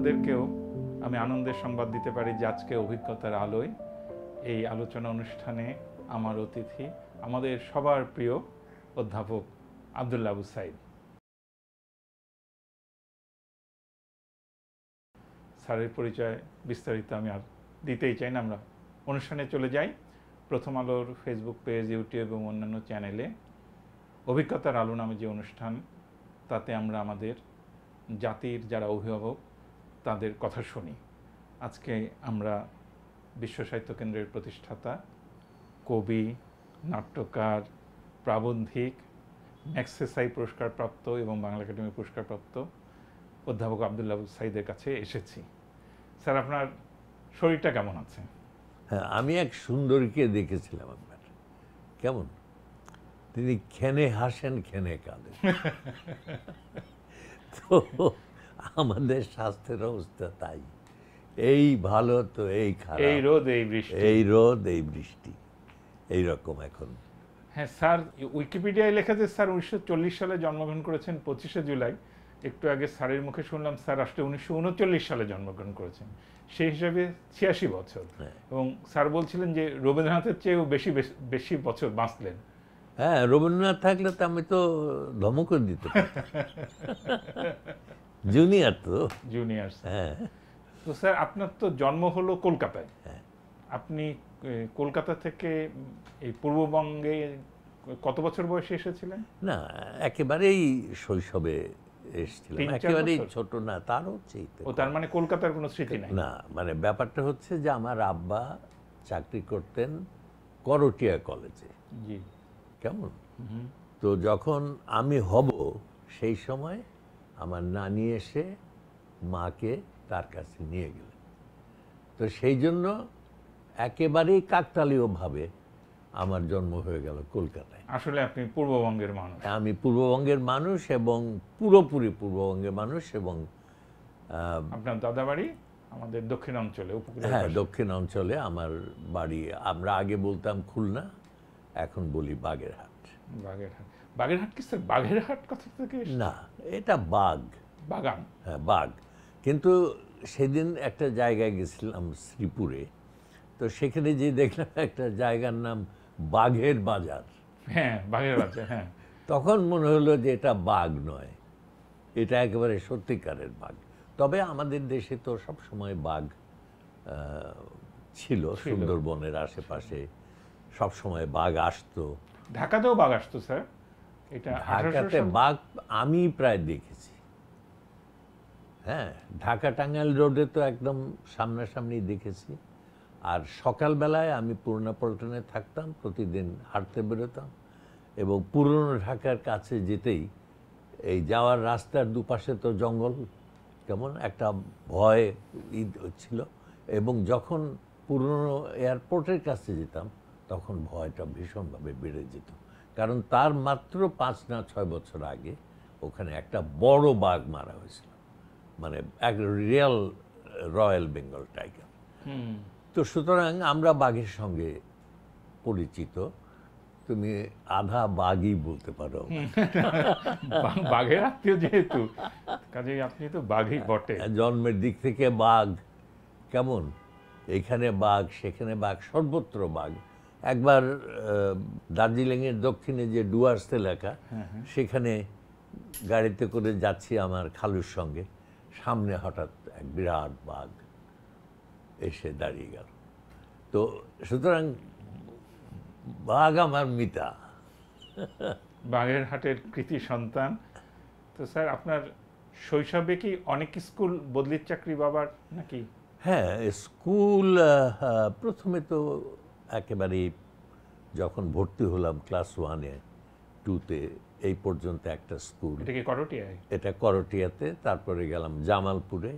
শ্রোতাদেরকেও আমি আনন্দের সংবাদ দিতে পারি যে আজকে অভিজ্ঞতার আলোয় এই আলোচনা অনুষ্ঠানে আমার অতিথি আমাদের সবার প্রিয় অধ্যাপক আব্দুল্লাহ আবু সাঈদ। স্যারের পরিচয় বিস্তারিত আমি আর দিতেই চাই না, আমরা অনুষ্ঠানে চলে যাই। প্রথম আলোর ফেসবুক পেজ, ইউটিউব এবং অন্যান্য চ্যানেলে অভিজ্ঞতার আলো নামে যে অনুষ্ঠান, তাতে আমরা আমাদের জাতির যারা অভিভাবক তাদের কথা শুনি। আজকে আমরা বিশ্ব সাহিত্য কেন্দ্রের প্রতিষ্ঠাতা, কবি, নাট্যকার, প্রাবন্ধিক, ম্যাগসেসাই পুরস্কারপ্রাপ্ত এবং বাংলা একাডেমি পুরস্কারপ্রাপ্ত অধ্যাপক আব্দুল্লাহ আবু সাঈদের কাছে এসেছি। স্যার, আপনার শরীরটা কেমন আছে? হ্যাঁ, আমি এক সুন্দরীকে দেখেছিলাম একবার। কেমন তিনি খেনে হাসেন খেনে কাঁদেন। তো আমাদের স্বাস্থ্যের অবস্থা তাই, এই ভালো তো এই খারাপ, এই রোদ এই বৃষ্টি, এই রোদ এই বৃষ্টি, এইরকম এখন। হ্যাঁ স্যার, উইকিপিডিয়ায় লেখা যে স্যার 1940 সালে জন্মগ্রহণ করেছেন 25শে জুলাই। একটু আগে স্যারের মুখে শুনলাম স্যার আসলে 1939 সালে জন্মগ্রহণ করেছেন, সেই হিসাবে 86 বছর। এবং স্যার বলছিলেন যে রবীন্দ্রনাথের চেয়েও বেশি বছর বাঁচলেন। হ্যাঁ, রবীন্দ্রনাথ থাকলে তো আমি তো ধমক দিতে পারতাম। জুনিয়র তো, জুনিয়র। হ্যাঁ। তো স্যার, আপনার তো জন্ম হলো কলকাতায়। আপনি কলকাতা থেকে এই পূর্ববঙ্গে কত বছর বয়সে এসেছিলেন? না, একেবারেই শৈশবে এসেছিলাম, একেবারেই ছোট না, তারও চেয়ে। ও তার মানে কলকাতার কোনো স্মৃতি নাই? না, মানে ব্যাপারটা হচ্ছে যে আমার আব্বা চাকরি করতেন করটিয়া কলেজে। জি। কেমন, তো যখন আমি হব সেই সময় আমার নানি এসে মাকে তার কাছে নিয়ে গেলেন। তো সেই জন্য একেবারেই কাকতালীয়ভাবে আমার জন্ম হয়ে গেল কলকাতায়। আসলে আপনি পূর্ববঙ্গের মানুষ? আমি পূর্ববঙ্গের মানুষ, এবং পুরোপুরি পূর্ববঙ্গের মানুষ। এবং আপনার দাদাবাড়ি আমাদের দক্ষিণ অঞ্চলে, উপকূলের? হ্যাঁ, দক্ষিণ অঞ্চলে আমার বাড়ি। আমরা আগে বলতাম খুলনা, এখন বলি বাগেরহাট। বাগেরহাট। বাগেরহাট কি স্যার বাগেরহাট কথা থেকে? না, এটা বাগ, বাগান। হ্যাঁ, বাগ। কিন্তু সেদিন একটা জায়গায় গেছিলাম শ্রীপুরে, তো সেখানে যে দেখলাম একটা জায়গার নাম বাঘের বাজার। হ্যাঁ, বাঘের বাজার। হ্যাঁ, তখন মনে হলো যে এটা বাঘ নয়, এটা একেবারে সত্যিকারের বাঘ। তবে আমাদের দেশে তো সবসময় বাঘ ছিল, সুন্দরবনের আশেপাশে সবসময় বাঘ আসতো। ঢাকাতেও বাঘ আসতো স্যার? এটা ঢাকাতে বাঘ আমি প্রায় দেখেছি। হ্যাঁ, ঢাকা টাঙ্গাইল রোডে তো একদম সামনাসামনি দেখেছি। আর সকালবেলায় আমি পুরোনো পল্টনে থাকতাম, প্রতিদিন হাঁটতে বেরোতাম, এবং পুরনো ঢাকার কাছে যেতেই এই যাওয়ার রাস্তার দুপাশে তো জঙ্গল, কেমন একটা ভয় ছিল। এবং যখন পুরনো এয়ারপোর্টের কাছে যেতাম তখন ভয়টা ভীষণভাবে বেড়ে যেত, কারণ তার মাত্র 5 না 6 বছর আগে ওখানে একটা বড় বাঘ মারা হয়েছিল, মানে এক রিয়েল রয়্যাল বেঙ্গল টাইগার। তো সুতরাং আমরা বাঘের সঙ্গে পরিচিত। তুমি আধা বাঘই বলতে পারো। বাঘের আত্মীয় যেহেতু, কাজেই আপনি তো বাঘই বটে। জন্মের দিক থেকে বাঘ, কেমন এখানে বাঘ সেখানে বাঘ, সর্বত্র বাঘ। একবার দার্জিলিংয়ের দক্ষিণে যে ডুয়ার্স এলাকা, সেখানে গাড়িতে করে যাচ্ছি আমার খালুর সঙ্গে, সামনে হঠাৎ এক বিরাট বাঘ এসে দাঁড়িয়ে গেল। তো সুতরাং বাঘ আমার মিতা। বাগেরহাটের কৃতি সন্তান। তো স্যার, আপনার শৈশবে কি অনেক স্কুল বদলির চাকরি বাবার নাকি? হ্যাঁ, স্কুল প্রথমে তো একেবারে যখন ভর্তি হলাম ক্লাস 1-এ 2-তে, এই পর্যন্ত একটা স্কুল। এটা কি করটিয়ায়? এটা করটিয়াতে। তারপরে গেলাম জামালপুরে,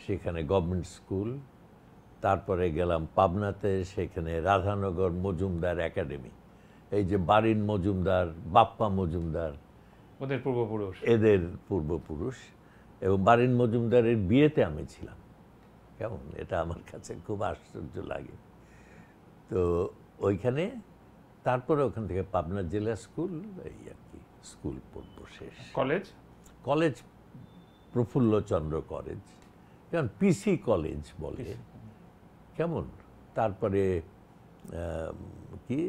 সেখানে গভর্নমেন্ট স্কুল। তারপরে গেলাম পাবনাতে, সেখানে রাধানগর মজুমদার একাডেমি। এই যে বারিন মজুমদার, বাপ্পা মজুমদার, ওদের পূর্বপুরুষ, এদের পূর্বপুরুষ। এবং বারিন মজুমদারের বিয়েতে আমি ছিলাম। কেমন, এটা আমার কাছে খুব আশ্চর্য লাগে। তো ওইখানে, তারপরে ওখান থেকে পাবনা জেলা স্কুল, এই আর কি স্কুল পড়ব শেষ। কলেজ? কলেজ প্রফুল্লচন্দ্র কলেজ, যেমন পিসি কলেজ বলে, কেমন, তারপরে কি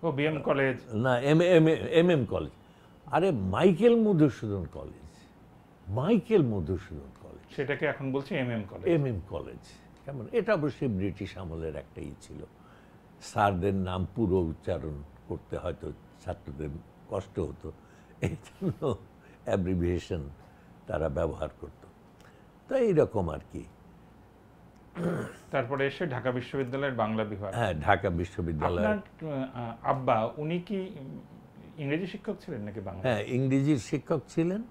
ও বিএম কলেজ, না এম কলেজ, আরে Michael Madhusudan college, Michael Madhusudan college, সেটাকে এখন বলছে কলেজ, কলেজ, কেমন। এটা অবশ্যই ব্রিটিশ আমলের একটা ছিল, স্যারদের নাম পুরো উচ্চারণ করতে হয়তো ছাত্রদের কষ্ট হতো, এই জন্য অ্যাব্রিভিয়েশন তারা ব্যবহার করত। তো এইরকম আর কি। তারপরে এসে ঢাকা বিশ্ববিদ্যালয়ের বাংলা বিভাগ। হ্যাঁ, ঢাকা বিশ্ববিদ্যালয়। আপনার আব্বা উনি কি ইংরেজি শিক্ষক ছিলেন নাকি বাংলা? হ্যাঁ, ইংরেজির শিক্ষক ছিলেন,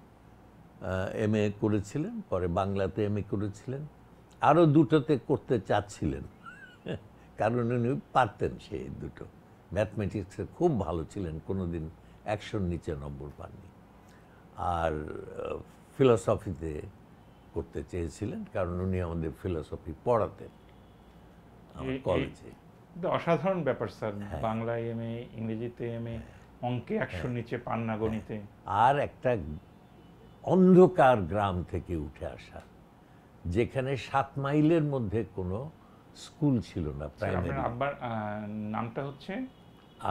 এমএ করেছিলেন, পরে বাংলাতে এমএ করেছিলেন, আরও দুটোতে করতে চাচ্ছিলেন, কারণ উনি পারতেন সেই দুটো। ম্যাথমেটিক্সে খুব ভালো ছিলেন, কোনোদিন 100-র নিচে নম্বর পাননি। আর ফিলসফিতে করতে চেয়েছিলেন, কারণ উনি আমাদের ফিলসফি পড়াতেন আমার কলেজে। অসাধারণ ব্যাপার স্যার, বাংলায় এমএ, ইংরেজিতে এমএ, অঙ্কে 100-র নিচে পান না, গণিতে। আর একটা অন্ধকার গ্রাম থেকে উঠে আসা, যেখানে 7 মাইলের মধ্যে কোনো স্কুল ছিল না, প্রাইমারি। আপনার আব্বার নামটা হচ্ছে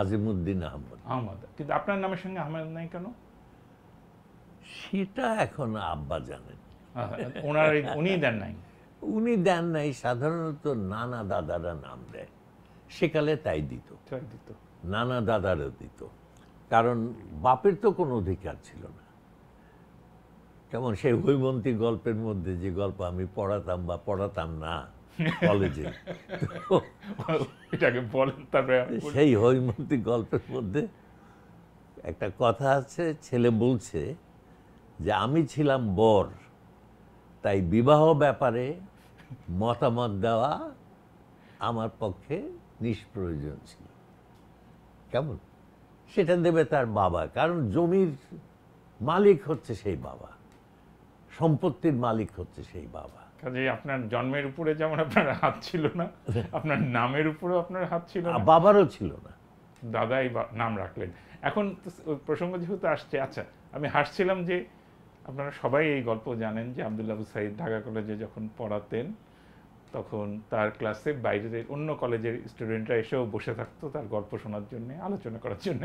আজিমউদ্দিন আহমদ। কিন্তু আপনার নামের সঙ্গে আহমেদ নাই কেন? সেটা এখন আব্বা জানেন। উনি দেন নাই? উনি দেন নাই, সাধারণত নানা দাদারা নাম দেয়, সেকালে তাই দিত, নানা দাদারও দিত, কারণ বাপের তো কোনো অধিকার ছিল না। যেমন সেই হৈমন্তী গল্পের মধ্যে যে গল্প আমি পড়াতাম বা পড়াতাম না কলেজে, এটাকে বলেন। তারপরে সেই হৈমন্তী গল্পের মধ্যে একটা কথা আছে, ছেলে বলছে যে আমি ছিলাম বর, তাই বিবাহ ব্যাপারে মতামত দেওয়া আমার পক্ষে নিষ্প্রয়োজন ছিল। কেমন, সেটা দেবে তার বাবা, কারণ জমির মালিক হচ্ছে সেই বাবা, সম্পত্তির মালিক হচ্ছে সেই বাবা। কাজেই আপনার জন্মের উপরে যেমন আপনার হাত ছিল না, আপনার নামের উপরেও আপনার হাত ছিল না, বাবারও ছিল না। দাদাই নাম রাখলেন। এখন প্রসঙ্গ যেহেতু আসছে, আচ্ছা, আমি হাসছিলাম যে আপনারা সবাই এই গল্প জানেন যে আব্দুল আবু সাঈদ ঢাকা কলেজে যখন পড়াতেন, তখন তার ক্লাসে বাইরের অন্য কলেজের স্টুডেন্টরা এসেও বসে থাকতো তার গল্প শোনার জন্য, আলোচনা করার জন্য,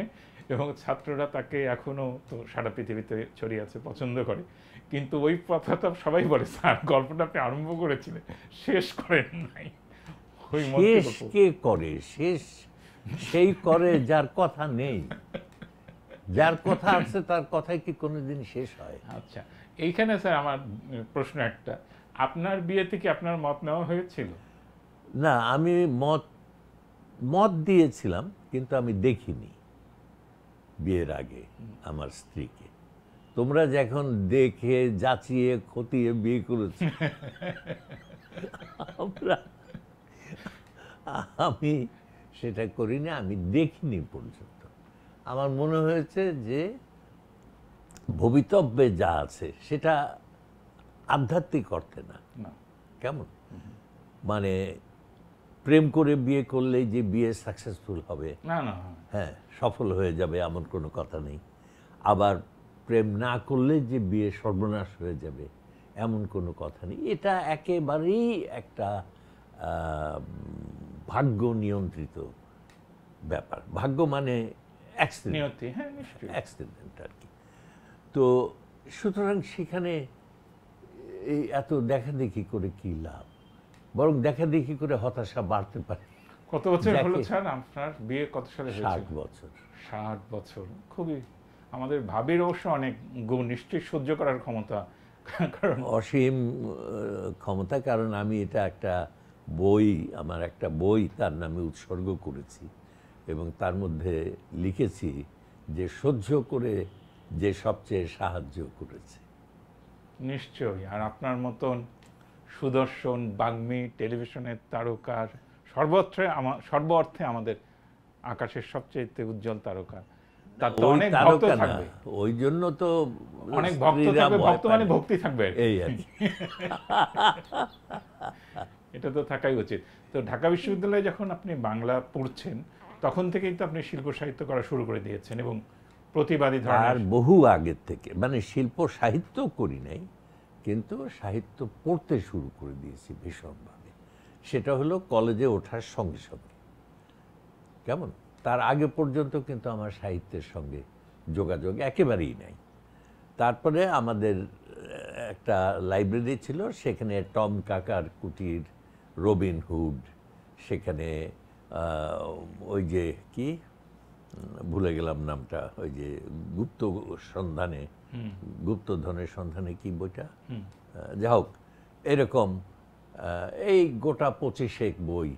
এবং ছাত্ররা তাকে এখনও তো সারা পৃথিবীতে ছড়িয়ে আছে, পছন্দ করে। কিন্তু ওই কথাটা সবাই বলে, স্যার গল্পটা আপনি আরম্ভ করেছিলেন, শেষ করেন নাই। শেষ কে করে? শেষ সেই করে যার কথা নেই, যার কথা আছে তার কথাই কি কোনোদিন শেষ হয়? আচ্ছা, এইখানে স্যার আমার প্রশ্ন একটা, আপনার বিয়েতে কি আপনার মত নেওয়া হয়েছিল? না, আমি মত দিয়েছিলাম, কিন্তু আমি দেখিনি বিয়ের আগে আমার স্ত্রীকে। তোমরা যখন দেখে যাচিয়ে খতিয়ে বিয়ে করেছো, আমি সেটা করিনি, আমি দেখিনি পর্যন্ত। আমার মনে হয়েছে যে ভবিতব্যে যা আছে সেটা আধ্যাত্মিক অর্থে না। কেমন, মানে প্রেম করে বিয়ে করলেই যে বিয়ে সাকসেসফুল হবে, না না, হ্যাঁ সফল হয়ে যাবে এমন কোনো কথা নেই। আবার প্রেম না করলে যে বিয়ে সর্বনাশ হয়ে যাবে এমন কোনো কথা নেই। এটা একেবারেই একটা ভাগ্য নিয়ন্ত্রিত ব্যাপার। ভাগ্য মানে অ্যাক্সিডেন্ট আর কি। তো সুতরাং সেখানে এই এত দেখাদেখি করে কি লাভ, বরং দেখাদেখি করে হতাশা বাড়তে পারে। কত বছর হলো স্যার আপনার বিয়ে? কত সালে হয়েছে? 60 বছর। 60 বছর, খুবই। আমাদের ভাবির অবশ্য অনেক নিশ্চয়ই সহ্য করার ক্ষমতা, কারণ অসীম ক্ষমতা। কারণ আমি এটা একটা বই, আমার একটা বই তার নামে উৎসর্গ করেছি, এবং তার মধ্যে লিখেছি যে সহ্য করে যে সবচেয়ে সাহায্য করেছে। নিশ্চয়ই। আর আপনার মতন সুদর্শন বাগ্মী, টেলিভিশনের তারকার, সর্ব অর্থে আমাদের আকাশের সবচেয়ে উজ্জ্বল তারকা, তার তো অনেক ভক্ত থাকবে। ওই জন্য তো অনেক ভক্ত থাকবে, ভক্ত মানে ভক্তি থাকবে, এই আর কি। এটা তো থাকাই উচিত। তো ঢাকা বিশ্ববিদ্যালয়ে যখন আপনি বাংলা পড়ছেন, তখন থেকেই তো আপনি শিল্প সাহিত্য করা শুরু করে দিয়েছেন, এবং প্রতিবাদী ধরনের। আর বহু আগের থেকে, মানে শিল্প সাহিত্য করি নাই, কিন্তু সাহিত্য পড়তে শুরু করে দিয়েছি ভীষণভাবে। সেটা হলো কলেজে ওঠার সঙ্গে সঙ্গে। কেমন? তার আগে পর্যন্ত কিন্তু আমার সাহিত্যের সঙ্গে যোগাযোগ একেবারেই নাই। তারপরে আমাদের একটা লাইব্রেরি ছিল, সেখানে টম কাকার কুটির, রবিন হুড, সেখানে ওই যে কি ভুলে গেলাম নামটা, ওই যে গুপ্ত সন্ধানে, গুপ্তধনের সন্ধানে কি বইটা, যা হোক এরকম এই গোটা 25 বই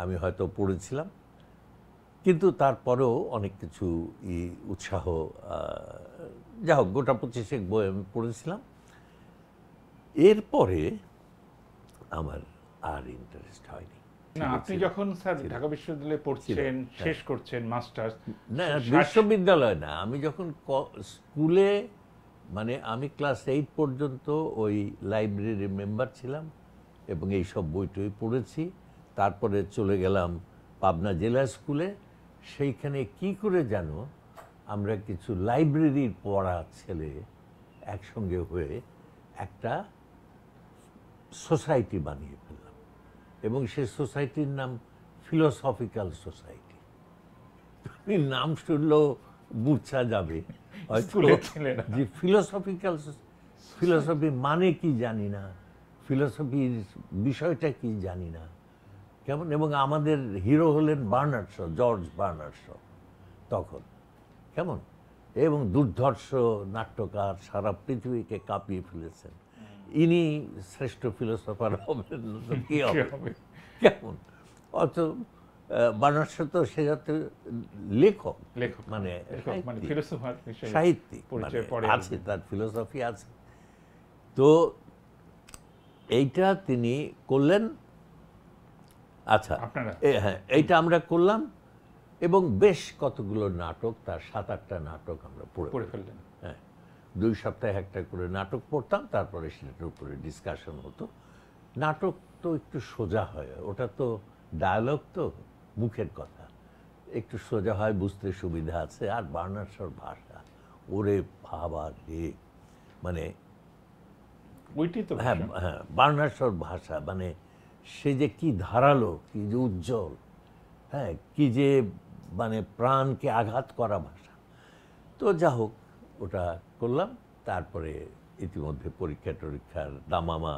আমি হয়তো পড়েছিলাম। কিন্তু তারপরেও অনেক কিছু উৎসাহ, যা হোক গোটা 25 বই আমি পড়েছিলাম। এরপরে আমার আর ইন্টারেস্ট হয়নি। না, আপনি যখন স্যার ঢাকা বিশ্ববিদ্যালয়ে পড়ছেন, শেষ করছেন মাস্টার্স, না বিশ্ববিদ্যালয় না, আমি যখন স্কুলে, মানে আমি ক্লাস 8 পর্যন্ত ওই লাইব্রেরির মেম্বার ছিলাম এবং এই সব বই টই পড়েছি। তারপরে চলে গেলাম পাবনা জেলা স্কুলে। সেইখানে কি করে জানো, আমরা কিছু লাইব্রেরির পড়া ছেলে একসঙ্গে হয়ে একটা সোসাইটি বানিয়ে ফেললাম এবং সেই সোসাইটির নাম ফিলোসফিক্যাল সোসাইটি। তুমি নাম শুনলেও বুঝা যাবে যে ফিলোসফি মানে কি জানি না, ফিলোসফির বিষয়টা কি জানি না, কেমন। এবং আমাদের হিরো হলেন Bernard Shaw, George Bernard Shaw তখন, কেমন, এবং দুর্ধর্ষ নাট্যকার, সারা পৃথিবীকে কাঁপিয়ে ফেলেছেন। ইনি শ্রেষ্ঠ ফিলোসফার হবেন কি হবে, কেমন। অত বার্নার্ড শ তো সে যাতে লেখক, মানে সাহিত্যিক আছে, তার ফিলোসফি আছে। তো এইটা তিনি করলেন। আচ্ছা, হ্যাঁ, এইটা আমরা করলাম এবং বেশ কতগুলো নাটক, তার 7-8টা নাটক আমরা পড়ে ফেললেন। হ্যাঁ, 2 সপ্তাহে একটা করে নাটক পড়তাম, তারপরে সেটার উপরে ডিসকাশন হতো। নাটক তো একটু সোজা হয়, ওটা তো ডায়ালগ, তো মুখের কথা, একটু সোজা হয়, বুঝতে সুবিধা আছে। আর বার্নার্ড শর ভাষা, ওরে বাবা রে, মানে হ্যাঁ হ্যাঁ, বার্নার্ড শর ভাষা, মানে সে যে কি ধারালো, কি যে উজ্জ্বল, হ্যাঁ, কি যে মানে প্রাণকে আঘাত করা ভাষা। তো যা হোক, ওটা করলাম। তারপরে ইতিমধ্যে পরীক্ষা টরীক্ষার দামামা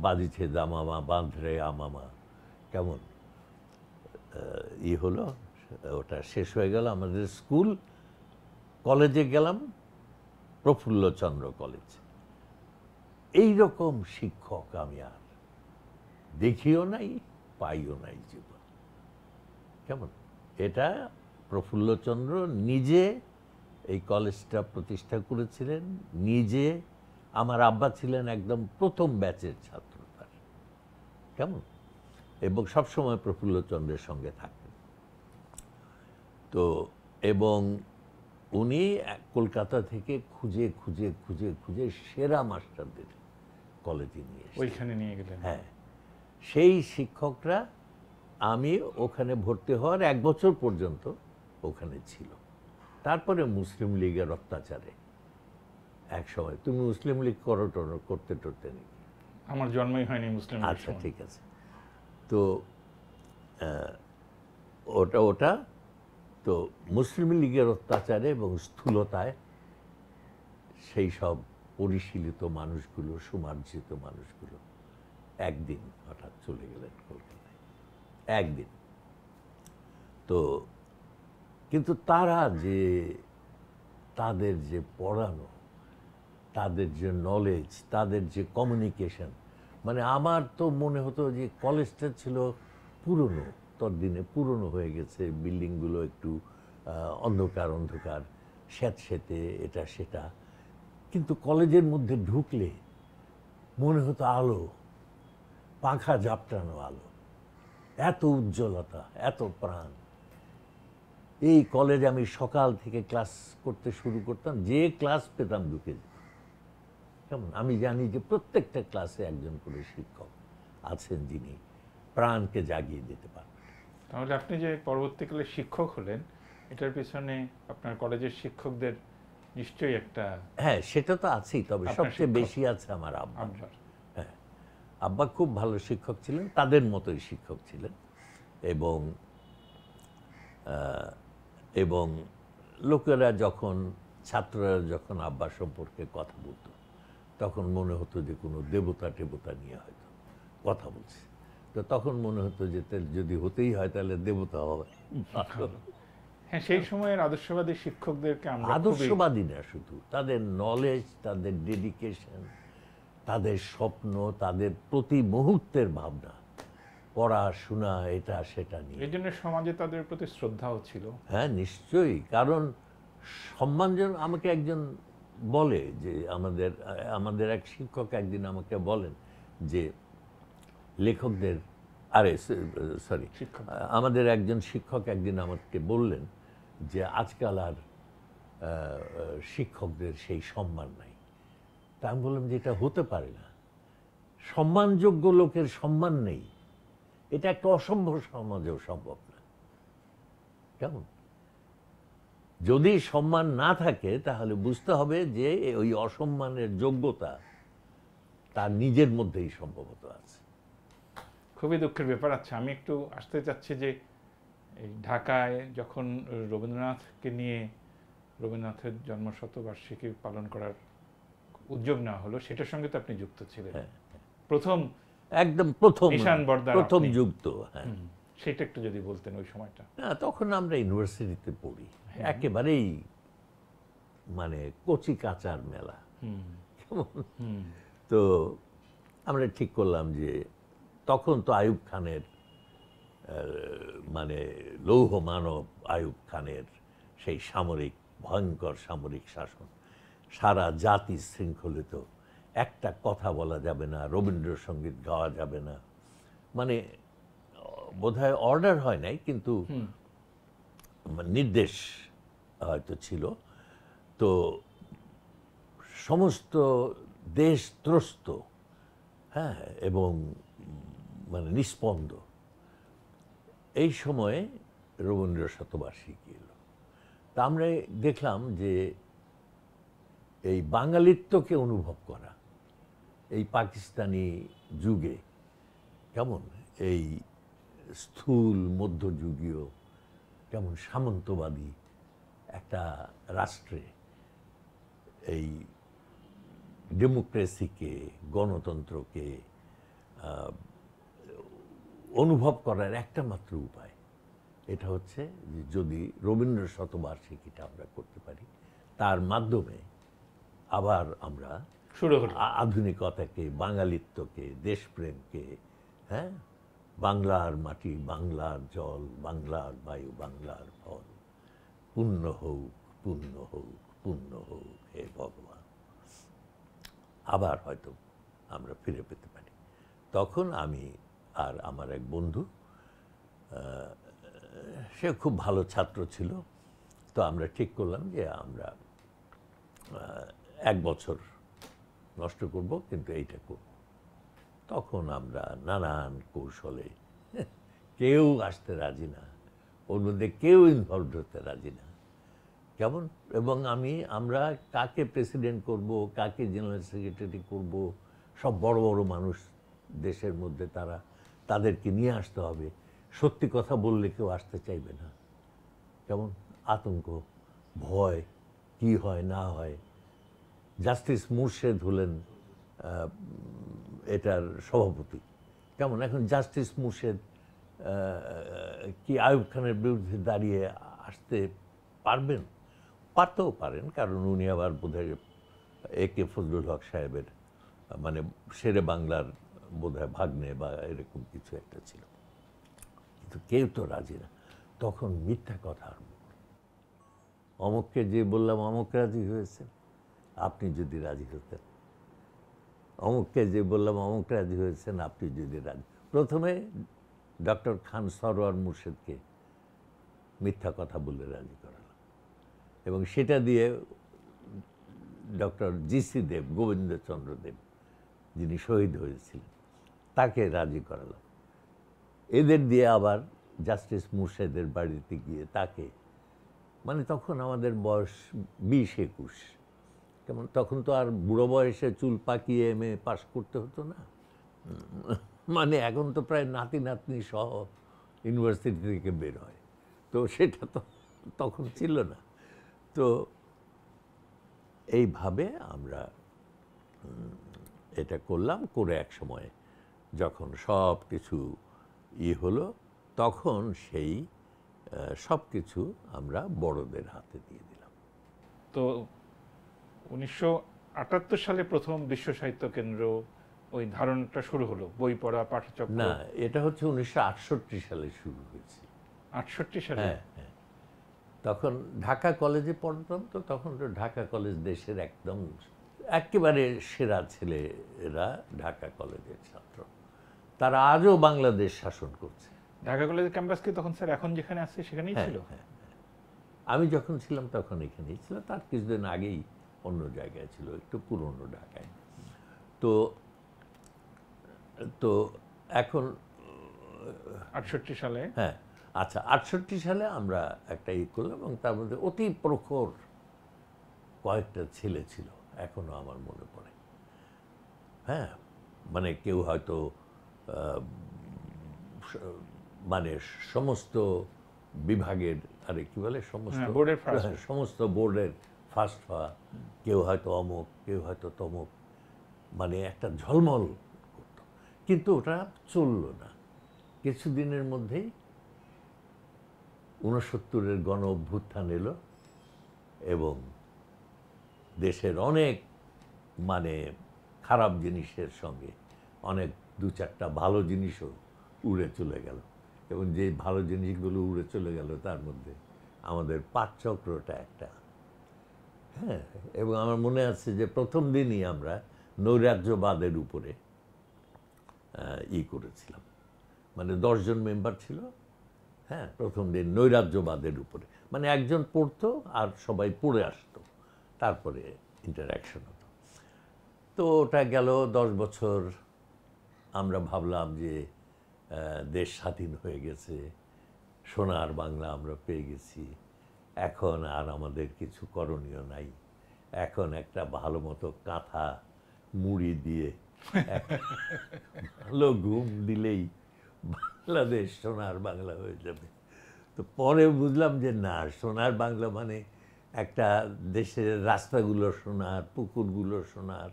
বাজিছে, দামামা বাঁধরে আমামা, কেমন হলো, ওটা শেষ হয়ে গেল। আমাদের স্কুল, কলেজে গেলাম প্রফুল্লচন্দ্র কলেজ। এইরকম শিক্ষক আমি আর দেখিও নাই, পাইও নাই জীবন, কেমন। এটা প্রফুল্লচন্দ্র নিজে এই কলেজটা প্রতিষ্ঠা করেছিলেন, নিজে। আমার আব্বা ছিলেন একদম প্রথম ব্যাচের ছাত্র তার, কেমন, এবং সবসময় প্রফুল্লচন্দ্রের সঙ্গে থাকতেন। তো এবং উনি কলকাতা থেকে খুঁজে খুঁজে খুঁজে খুঁজে সেরা মাস্টারদের কলেজে নিয়ে ওইখানে নিয়ে গেলেন। হ্যাঁ, সেই শিক্ষকরা, আমি ওখানে ভর্তি হওয়ার 1 বছর পর্যন্ত ওখানে ছিল। তারপরে মুসলিম লীগের অত্যাচারে এক সময়, তুমি মুসলিম লীগ করতে টরতে নাকি? আমার জন্মই হয়নি মুসলিম লীগ। আচ্ছা, ঠিক আছে। তো ওটা তো মুসলিম লীগের অত্যাচারে এবং স্থূলতায় সেই সব পরিশীলিত মানুষগুলো, সুমার্জিত মানুষগুলো একদিন হঠাৎ চলে গেলেন কলকাতায়, একদিন। তো কিন্তু তারা যে, তাদের যে পড়ানো, তাদের যে নলেজ, তাদের যে কমিউনিকেশন, মানে আমার তো মনে হতো যে কলেজটা ছিল পুরনো, ততদিনে পুরনো হয়ে গেছে, বিল্ডিংগুলো একটু অন্ধকার অন্ধকার, স্যাঁতস্যাঁতে, এটা সেটা। কিন্তু কলেজের মধ্যে ঢুকলে মনে হতো আলো, পাখা ঝাপটানো আলো, এত উজ্জ্বলতা, এত প্রাণ। এই কলেজে আমি সকাল থেকে ক্লাস করতে শুরু করতাম, যে ক্লাস পেতাম ঢুকে যেতাম, কেমন। আমি জানি যে প্রত্যেকটা ক্লাসে একজন করে শিক্ষক আছেন যিনি প্রাণকে জাগিয়ে দিতে পারবেন। তাহলে আপনি যে পরবর্তীকালে শিক্ষক হলেন, এটার পিছনে আপনার কলেজের শিক্ষকদের নিশ্চয়ই একটা হ্যাঁ, সেটা তো আছেই, তবে আপনার সবচেয়ে শিক্ষক। বেশি আছে আমার আব্বা। আব্বার। হ্যাঁ, আব্বা খুব ভালো শিক্ষক ছিলেন, তাদের মতোই শিক্ষক ছিলেন, এবং আহ, এবং লোকেরা যখন, ছাত্ররা যখন আব্বা সম্পর্কে কথা বলতো, তখন মনে হতো যে কোনো দেবতা টেবতা নিয়ে হয়তো কথা বলছে। তো তখন মনে হতো যে যদি হতেই হয় তাহলে দেবতা হবে। হ্যাঁ, সেই সময়ের আদর্শবাদী শিক্ষকদেরকে আমরা খুবই আদর্শবাদী না শুধু, তাদের নলেজ, তাদের ডেডিকেশন, তাদের স্বপ্ন, তাদের প্রতি মুহূর্তের ভাবনা, পড়াশোনা, এটা সেটা নিয়ে। এই জন্য সমাজে তাদের প্রতি শ্রদ্ধাও ছিল। হ্যাঁ, নিশ্চয়ই, কারণ সম্মানজন, আমাকে একজন বলে যে আমাদের এক শিক্ষক একদিন আমাকে বলেন যে লেখকদের, সরি, শিক্ষক। আমাদের একজন শিক্ষক একদিন আমাকে বললেন যে আজকাল আর শিক্ষকদের সেই সম্মান নাই। তা আমি বললাম যে এটা হতে পারে না, সম্মানযোগ্য লোকের সম্মান নেই, এটা একটা অসম্ভব সমাজেও সম্ভব না। কেমন? যদি সম্মান না থাকে তাহলে বুঝতে হবে যে ওই অসম্মানের যোগ্যতা তার নিজের মধ্যেই সম্ভবত আছে। খুবই দুঃখের ব্যাপার। আচ্ছা, আমি একটু আসতে চাচ্ছি যে এই ঢাকায় যখন রবীন্দ্রনাথকে নিয়ে রবীন্দ্রনাথের জন্মশতবার্ষিকী পালন করার উদ্যোগ নেওয়া হলো, সেটার সঙ্গে তো আপনি যুক্ত ছিলেন। হ্যাঁ, প্রথম একদম নিশান বর্দার প্রথম আপনি। যুক্ত। হ্যাঁ, সেটা একটু যদি বলতেন ওই সময়টা। না, তখন আমরা ইউনিভার্সিটিতে পড়ি, একেবারেই মানে কচি কাঁচার মেলা। কেমন? তো আমরা ঠিক করলাম যে তখন তো আইয়ুব খানের মানে লৌহ মানব আইয়ুব খানের সেই সামরিক, ভয়ঙ্কর সামরিক শাসন, সারা জাতি শৃঙ্খলিত, একটা কথা বলা যাবে না, রবীন্দ্রসঙ্গীত গাওয়া যাবে না, মানে বোধহয় অর্ডার হয় নাই, কিন্তু নির্দেশ হয়তো ছিল। তো সমস্ত দেশ ত্রস্ত, হ্যাঁ, এবং মানে নিস্পন্দ। এই সময়ে রবীন্দ্র শতবার্ষিকী এলো। তা আমরা দেখলাম যে এই বাঙালিত্বকে অনুভব করা এই পাকিস্তানি যুগে, কেমন এই স্থূল মধ্যযুগীয়, কেমন সামন্তবাদী একটা রাষ্ট্রে এই ডেমোক্রেসিকে, গণতন্ত্রকে অনুভব করার একটা মাত্র উপায়, এটা হচ্ছে যে যদি রবীন্দ্র শতবার্ষিকীটা আমরা করতে পারি, তার মাধ্যমে আবার আমরা শুরু হলো। আধুনিকতাকে, বাঙালিত্বকে, দেশপ্রেমকে, হ্যাঁ, বাংলার মাটি, বাংলার জল, বাংলার বায়ু, বাংলার ফল, পুণ্য হোক, পুণ্য হোক, পুণ্য হোক হে ভগবান, আবার হয়তো আমরা ফিরে পেতে পারি। তখন আমি আর আমার এক বন্ধু, সে খুব ভালো ছাত্র ছিল, তো আমরা ঠিক করলাম যে আমরা 1 বছর নষ্ট করব, কিন্তু এইটা করব। তখন আমরা নানান কৌশলে, কেউ আসতে রাজি না, ওর মধ্যে কেউ ইনভলভ হতে রাজি না, কেমন, এবং আমরা কাকে প্রেসিডেন্ট করব, কাকে জেনারেল সেক্রেটারি করব, সব বড় বড় মানুষ দেশের মধ্যে, তাদেরকে নিয়ে আসতে হবে। সত্যি কথা বললে কেউ আসতে চাইবে না, কেমন আতঙ্ক, ভয়, কি হয় না হয়। জাস্টিস মুর্শেদ হলেন এটার সভাপতি, কেমন, এখন জাস্টিস মুর্শেদ কি আইয়ুব খানের বিরুদ্ধে দাঁড়িয়ে আসতে পারবেন? পারতেও পারেন, কারণ উনি আবার বোধহয় একে ফজলুল হক সাহেবের মানে শেরে বাংলার বোধহয় ভাগ্নে বা এরকম কিছু একটা ছিল, কিন্তু কেউ তো রাজি না। তখন মিথ্যা কথা আরম্ভ, অমুককে যে বললাম অমুক রাজি হয়েছে, আপনি যদি রাজি হতেন, অমুককে যে বললাম অমুক রাজি হয়েছেন, আপনি যদি রাজি। প্রথমে ডক্টর খান সরোয়ার মুর্শেদকে মিথ্যা কথা বলে রাজি করালাম, এবং সেটা দিয়ে ডক্টর জি.সি. দেব, গোবিন্দচন্দ্র দেব, যিনি শহীদ হয়েছিলেন, তাকে রাজি করালাম। এদের দিয়ে আবার জাস্টিস মুর্শেদের বাড়িতে গিয়ে তাকে মানে তখন আমাদের বয়স 20-21, কেমন তখন তো আর বুড়ো বয়সে চুল পাকিয়ে এমএ পাস করতে হতো না। মানে এখন তো প্রায় নাতি নাতনি সহ ইউনিভার্সিটি থেকে বের হয়, তো সেটা তো তখন ছিল না। তো এইভাবে আমরা এটা করলাম, করে এক সময় যখন সব কিছু হলো, তখন সেই সব কিছু আমরা বড়দের হাতে দিয়ে দিলাম। তো 1978 সালে প্রথম বিশ্ব সাহিত্য কেন্দ্র ওই ধারণাটা শুরু হলো, বই পড়া, পাঠচক্র। না, এটা হচ্ছে 1968 সালে শুরু হয়েছে। 68 সালে? হ্যাঁ, হ্যাঁ। তখন ঢাকা কলেজে পড়তাম, তো তখন তো ঢাকা কলেজ দেশের একদম একেবারে সেরা ছেলেরা ঢাকা কলেজের ছাত্র, তারা আজও বাংলাদেশ শাসন করছে। ঢাকা কলেজের ক্যাম্পাস কি তখন স্যার এখন যেখানে আছে সেখানেই হ্যাঁ, ছিল? হ্যাঁ, হ্যাঁ। আমি যখন ছিলাম তখন এখানেই ছিল, তার কিছুদিন আগেই অন্য জায়গায় ছিল, একটু পুরনো ঢাকায়। তো তো এখন 68 সালে? হ্যাঁ, আচ্ছা, 68 সালে আমরা একটা করলাম, এবং তার মধ্যে অতি প্রখর কয়েকটা ছেলে ছিল, এখনো আমার মনে পড়ে। হ্যাঁ, মানে কেউ হয়তো মানে সমস্ত বিভাগের, আরে কি বলে, সমস্ত বোর্ডের ফার্স্ট। সমস্ত বোর্ডের ফার্স্ট হওয়া, কেউ হয়তো অমুক, কেউ হয়তো তমুক, মানে একটা ঝলমল করত। কিন্তু ওটা চলল না। কিছুদিনের মধ্যেই 69-এর গণ অভ্যুত্থান এলো, এবং দেশের অনেক মানে খারাপ জিনিসের সঙ্গে অনেক 2-4টা ভালো জিনিসও উড়ে চলে গেল, এবং যে ভালো জিনিসগুলো উড়ে চলে গেল তার মধ্যে আমাদের পাঠচক্রটা একটা। হ্যাঁ, এবং আমার মনে আছে যে প্রথম দিনই আমরা নৈরাজ্যবাদের উপরে করেছিলাম, মানে 10 জন মেম্বার ছিল। হ্যাঁ, প্রথম দিন নৈরাজ্যবাদের উপরে, মানে একজন পড়তো আর সবাই পড়ে আসতো, তারপরে ইন্টারাকশন হতো। তো ওটা গেল 10 বছর। আমরা ভাবলাম যে দেশ স্বাধীন হয়ে গেছে, সোনার বাংলা আমরা পেয়ে গেছি, এখন আর আমাদের কিছু করণীয় নাই, এখন একটা ভালো মতো কাঁথা মুড়ি দিয়ে ভালো ঘুম দিলেই বাংলাদেশ সোনার বাংলা হয়ে যাবে। তো পরে বুঝলাম যে না, সোনার বাংলা মানে একটা দেশের রাস্তাগুলো সোনার, পুকুরগুলো সোনার,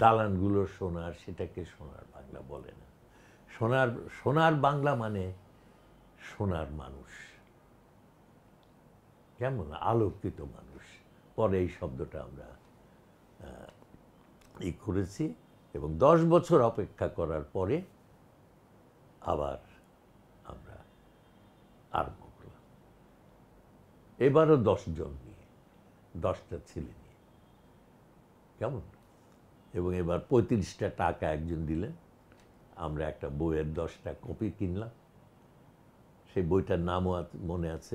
দালানগুলো সোনার, সেটাকে সোনার বাংলা বলে না। সোনার বাংলা মানে সোনার মানুষ, কেমন আলোকিত মানুষ। পরে এই শব্দটা আমরা করেছি, এবং 10 বছর অপেক্ষা করার পরে আবার আমরা আরম্ভ করলাম, এবারও 10 জন নিয়ে, 10টা ছেলে নিয়ে, কেমন। এবং এবার 35টা টাকা একজন দিলেন, আমরা একটা বইয়ের 10টা কপি কিনলাম। সেই বইটার নামও মনে আছে,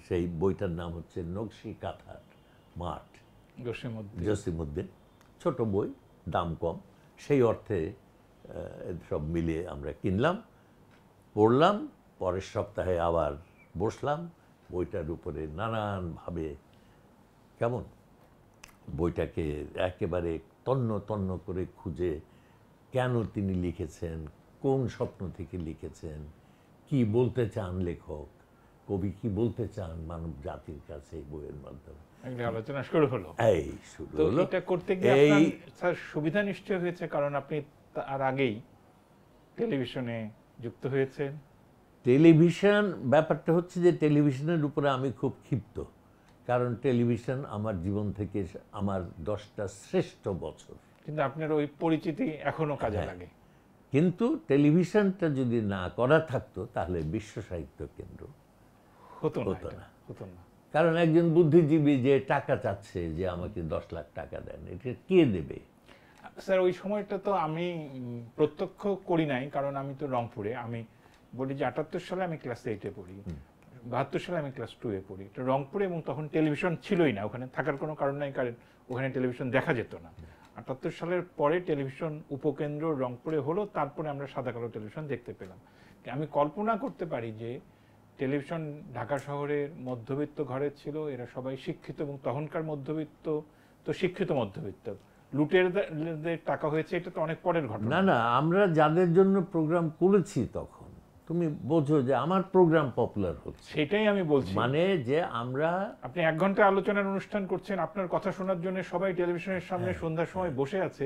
সেই বইটার নাম হচ্ছে নকশি কাঁথার মাঠ, জসিমউদ্দিন। ছোট বই, দাম কম, সেই অর্থে সব মিলিয়ে আমরা কিনলাম, পড়লাম। পরের সপ্তাহে আবার বসলাম, বইটার উপরে নানানভাবে কেমন বইটাকে একেবারে তন্ন তন্ন করে খুঁজে, কেন তিনি লিখেছেন, কোন স্বপ্ন থেকে লিখেছেন, কি বলতে চান লেখক, কবি কি বলতে চান মানব জাতির কাছে এই বইয়ের মাধ্যমে আলোচনা শুরু হলো। এই শুরু হলো। এটা করতে গিয়ে আপনার স্যার সুবিধা নিশ্চয় হয়েছে, কারণ আপনি তার আগেই টেলিভিশনে যুক্ত হয়েছেন। টেলিভিশন, ব্যাপারটা হচ্ছে যে টেলিভিশনের উপরে আমি খুব ক্ষিপ্ত, কারণ টেলিভিশন আমার জীবন থেকে আমার 10টা শ্রেষ্ঠ বছর। কিন্তু আপনার ওই পরিচিতি এখনো কাজে লাগে। কিন্তু টেলিভিশনটা যদি না করা থাকতো তাহলে বিশ্ব সাহিত্য কেন্দ্র হতো না। কারণ একজন বুদ্ধিজীবী যে টাকা চাচ্ছে যে আমাকে 10 লাখ টাকা দেন, এটা কে দেবে? স্যার ওই সময়টা তো আমি প্রত্যক্ষ করি নাই, কারণ আমি তো রংপুরে। আমি বলি যে 78 সালে আমি ক্লাস 8-এ পড়ি, 72 সালে আমি ক্লাস 2-এ পড়ি। তো রংপুরে, এবং তখন টেলিভিশন ছিলই না, ওখানে থাকার কোনো কারণ নাই, কারণ ওখানে টেলিভিশন দেখা যেত না। 78 সালের পরে টেলিভিশন উপকেন্দ্র রংপুরে হলো, তারপরে আমরা সাদা কালো টেলিভিশন দেখতে পেলাম। আমি কল্পনা করতে পারি যে টেলিভিশন ঢাকা শহরের মধ্যবিত্ত ঘরের ছিল, এরা সবাই শিক্ষিত, এবং তখনকার মধ্যবিত্ত তো শিক্ষিত মধ্যবিত্ত। লুটেরদের টাকা হয়েছে এটা তো অনেক পরের ঘটনা। না না, আমরা যাদের জন্য প্রোগ্রাম করেছি তখন, তুমি বোঝো যে আমার প্রোগ্রাম পপুলার হচ্ছে, সেটাই আমি বলছি। মানে যে আমরা, আপনি 1 ঘন্টা আলোচনার অনুষ্ঠান করছেন, আপনার কথা শোনার জন্য সবাই টেলিভিশনের সামনে সন্ধ্যার সময় বসে আছে,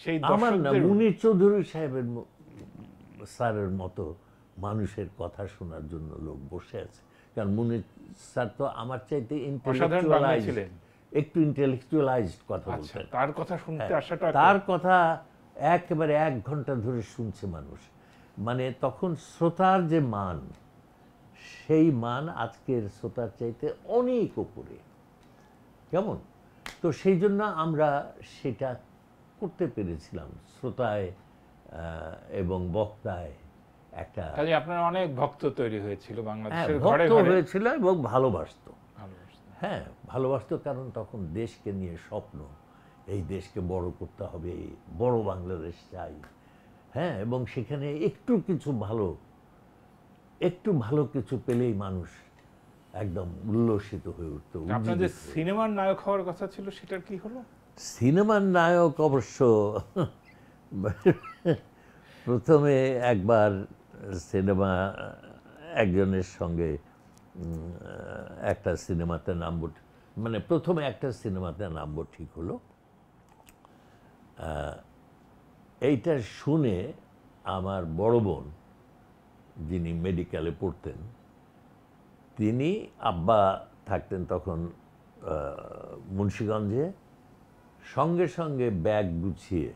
সেই আমার না, দর্শকদের মুনির চৌধুরী সাহেবের স্যারের মতো মানুষের কথা শোনার জন্য লোক বসে আছে। কারণ মুনির স্যার তো আমার চাইতে অসাধারণ বাংলায় ছিলেন, একটু ইন্টেলেকচুয়ালাইজড কথা আচ্ছা, বলতেন। তার কথা শুনতে আসাটা তার কথা একেবারে 1 ঘন্টা ধরে শুনছে মানুষ। মানে তখন শ্রোতার যে মান, সেই মান আজকের শ্রোতার চাইতে অনেক উপরে, কেমন? তো সেই জন্য আমরা সেটা করতে পেরেছিলাম শ্রোতায় এবং বক্তায় একটা, কাজে আপনার অনেক ভক্ত তৈরি হয়েছিল বাংলাদেশের ঘরে ভক্ত ঘরে। হয়েছিল এবং ভালোবাসতো। ভালোবাসতেন। হ্যাঁ, ভালোবাসতো, কারণ তখন দেশকে নিয়ে স্বপ্ন, এই দেশকে বড় করতে হবে, বড় বাংলাদেশ চাই। হ্যাঁ, এবং সেখানে একটু ভালো কিছু পেলেই মানুষ একদম উল্লসিত হয়ে উঠত। আপনার যে সিনেমার নায়ক হওয়ার কথা ছিল সেটার কি হলো? সিনেমার নায়ক অবশ্য প্রথমে একবার সিনেমা একজনের সঙ্গে একটা সিনেমাতে নামবো, মানে প্রথমে একটা সিনেমাতে নামবো ঠিক হলো। এইটা শুনে আমার বড় বোন, যিনি মেডিকেলে পড়তেন, তিনি, আব্বা থাকতেন তখন মুন্সিগঞ্জে, সঙ্গে সঙ্গে ব্যাগ গুছিয়ে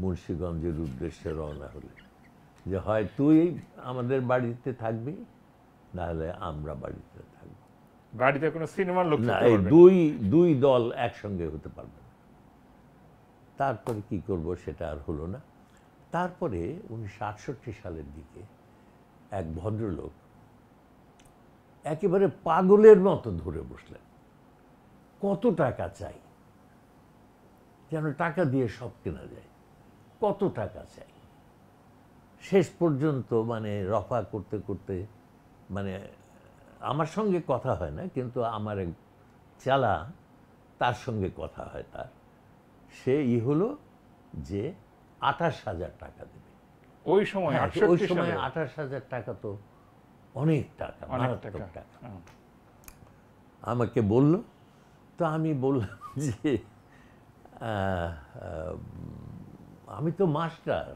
মুন্সিগঞ্জের উদ্দেশ্যে রওনা হলেন, যে হয় তুই আমাদের বাড়িতে থাকবি, নাহলে আমরা বাড়িতে থাকবো। বাড়িতে কোনো সিনেমার লোক না, থাকতে এই পারবে না। দুই দল একসঙ্গে হতে পারবে না। তারপরে কি করব সেটা আর হলো না। তারপরে 1968 সালের দিকে এক ভদ্রলোক একেবারে পাগলের মতো ধরে বসলেন, কত টাকা চাই, যেন টাকা দিয়ে সব কেনা যায়, কত টাকা চাই। শেষ পর্যন্ত মানে রফা করতে করতে, মানে আমার সঙ্গে কথা হয় না, কিন্তু আমার এক চালা, তার সঙ্গে কথা হয়, তার সে হলো যে 28,000 টাকা দেবে। ওই সময় হ্যাঁ, 68 ওই সময় সালে 28,000 টাকা তো অনেক টাকা, অনেক মারাত্মক টাকা। টাকা। হ্যাঁ। আমাকে বলল, তো আমি বললাম যে আমি তো মাস্টার,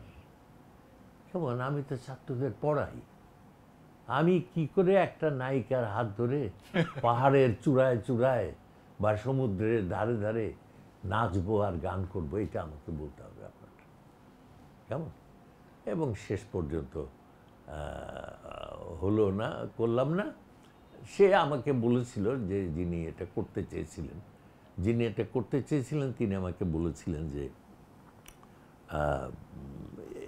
কেমন, আমি তো ছাত্রদের পড়াই, আমি কি করে একটা নায়িকার হাত ধরে পাহাড়ের চূড়ায় চূড়ায় বা সমুদ্রের ধারে ধারে নাচবো আর গান করবো, এটা আমাকে বলতে হবে আপনার, কেমন? এবং শেষ পর্যন্ত হলো না, করলাম না। সে আমাকে বলেছিল যে যিনি এটা করতে চেয়েছিলেন তিনি আমাকে বলেছিলেন যে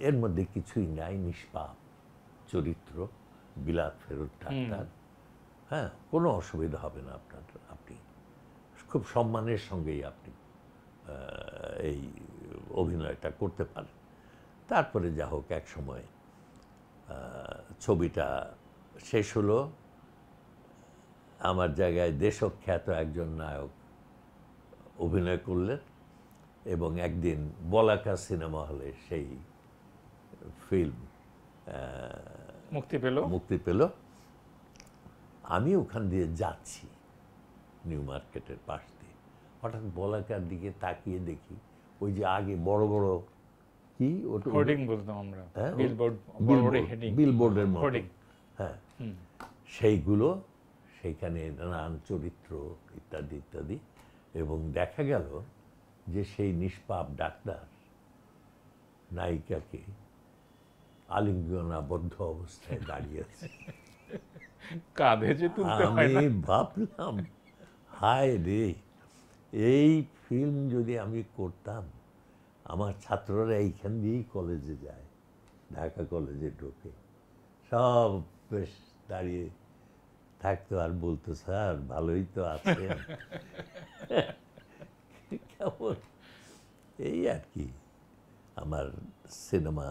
এর মধ্যে কিছুই নাই, নিষ্পাপ চরিত্র, বিলাত ফেরত ডাক্তার, হ্যাঁ, কোনো অসুবিধা হবে না আপনার, আপনি খুব সম্মানের সঙ্গেই আপনি এই অভিনয়টা করতে পারেন। তারপরে যা হোক, এক সময় ছবিটা শেষ হলো, আমার জায়গায় দেশখ্যাত একজন নায়ক অভিনয় করলেন, এবং একদিন বলাকা সিনেমা হলে সেই ফিল্ম মুক্তি পেল। আমি ওখান দিয়ে যাচ্ছি নিউ মার্কেটের পাশ দিয়ে, হঠাৎ বলাকার দিকে তাকিয়ে দেখি ওই যে আগে বড় বড় কি ওটা হোর্ডিং বলতাম আমরা, হ্যাঁ, বিলবোর্ড, বড় বড় হেডিং, বিলবোর্ডের মতো, হোর্ডিং। হ্যাঁ, সেইগুলো, সেইখানে নানান চরিত্র ইত্যাদি ইত্যাদি, এবং দেখা গেল যে সেই নিষ্পাপ ডাক্তার নায়িকাকে আলিঙ্গনাবদ্ধ অবস্থায় দাঁড়িয়ে আছে। কাঁধে যে তুলতে হয় না। আমি ভাবলাম, হায় রে, এই ফিল্ম যদি আমি করতাম, আমার ছাত্ররা এইখান দিয়েই কলেজে যায়, ঢাকা কলেজে ঢোকে, সব বেশ দাঁড়িয়ে থাকতো আর বলতো, স্যার ভালোই তো আছেন। কেমন, এই আর কি আমার সিনেমা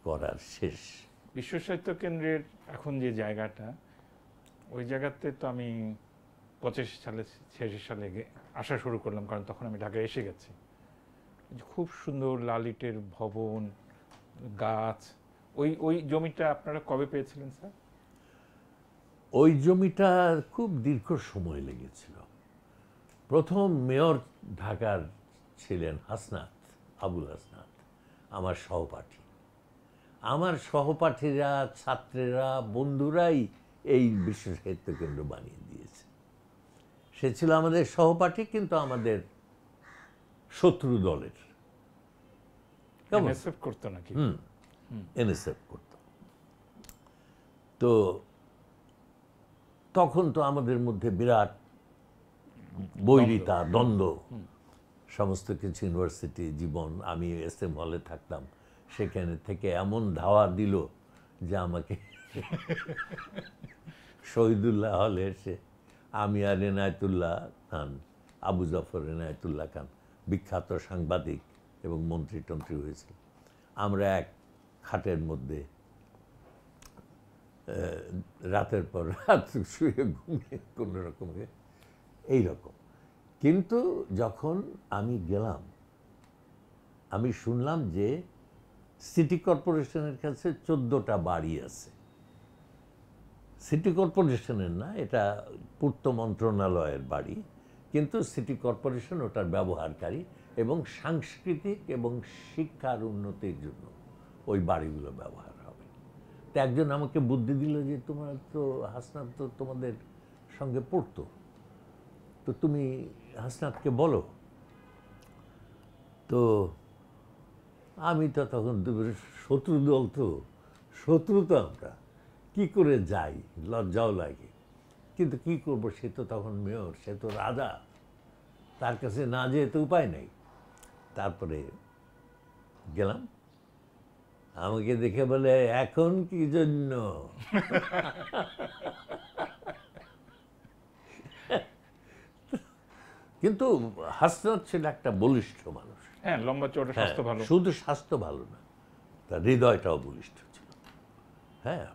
করার শেষ বিশ্ব সাহিত্য কেন্দ্রের এখন যে জায়গাটা, ওই জায়গাতে তো আমি 85 সালে আসা শুরু করলাম, কারণ তখন আমি ঢাকায় এসে গেছি। খুব সুন্দর লালিটের ভবন, গাছ। ওই ওই জমিটা আপনারা কবে পেয়েছিলেন স্যার? ওই জমিটা খুব দীর্ঘ সময় লেগেছিল। প্রথম মেয়র ঢাকার ছিলেন হাসনাত, আবুল হাসনাত, আমার সহপাঠী। আমার সহপাঠীরা, ছাত্রেরা, বন্ধুরাই এই বিশ্ব সাহিত্য কেন্দ্র বানিয়ে দিয়েছে। সে ছিল আমাদের সহপাঠী, কিন্তু আমাদের শত্রু দলের। এনএসএফ করতো নাকি? এনএসএফ করত। তো তখন তো আমাদের মধ্যে বিরাট বৈরিতা, দ্বন্দ্ব, সমস্ত কিছু। ইউনিভার্সিটি জীবন, আমি এসএম হলে থাকতাম, সেখানে থেকে এমন ধাওয়া দিল যে আমাকে শহীদুল্লাহ হলে এসে আমি আর এনায়েতুল্লাহ খান, আবু জাফর এনায়েতুল্লাহ খান, বিখ্যাত সাংবাদিক এবং মন্ত্রী টন্ত্রী হয়েছিল, আমরা এক খাটের মধ্যে রাতের পর রাত শুয়ে ঘুমিয়ে কোনো রকমে এইরকম। কিন্তু যখন আমি গেলাম, আমি শুনলাম যে সিটি কর্পোরেশনের কাছে 14টা বাড়ি আছে। সিটি কর্পোরেশনের না, এটা পূর্ত মন্ত্রণালয়ের বাড়ি, কিন্তু সিটি কর্পোরেশন ওটার ব্যবহারকারী এবং সাংস্কৃতিক এবং শিক্ষার উন্নতির জন্য ওই বাড়িগুলো ব্যবহার হবে। তো একজন আমাকে বুদ্ধি দিল যে তোমার তো হাসনাত তো তোমাদের সঙ্গে পড়তো, তো তুমি হাসনাতকে বলো। তো আমি তো তখন শত্রু দল, তো শত্রু তো আমরা, কী করে যাই, লজ্জাও লাগে। কিন্তু কি করব, সে তো তখন মেয়র, সে তো রাজা, তার কাছে না যেয়ে তো উপায় নেই। তারপরে গেলাম, আমাকে দেখে বলে এখন কি জন্য? কিন্তু হাসনাত ছিল একটা বলিষ্ঠ মানুষ। হ্যাঁ, লম্বা চওড়া, স্বাস্থ্য ভালো। শুধু স্বাস্থ্য ভালো না, তার হৃদয়টাও বলিষ্ঠ ছিল। হ্যাঁ,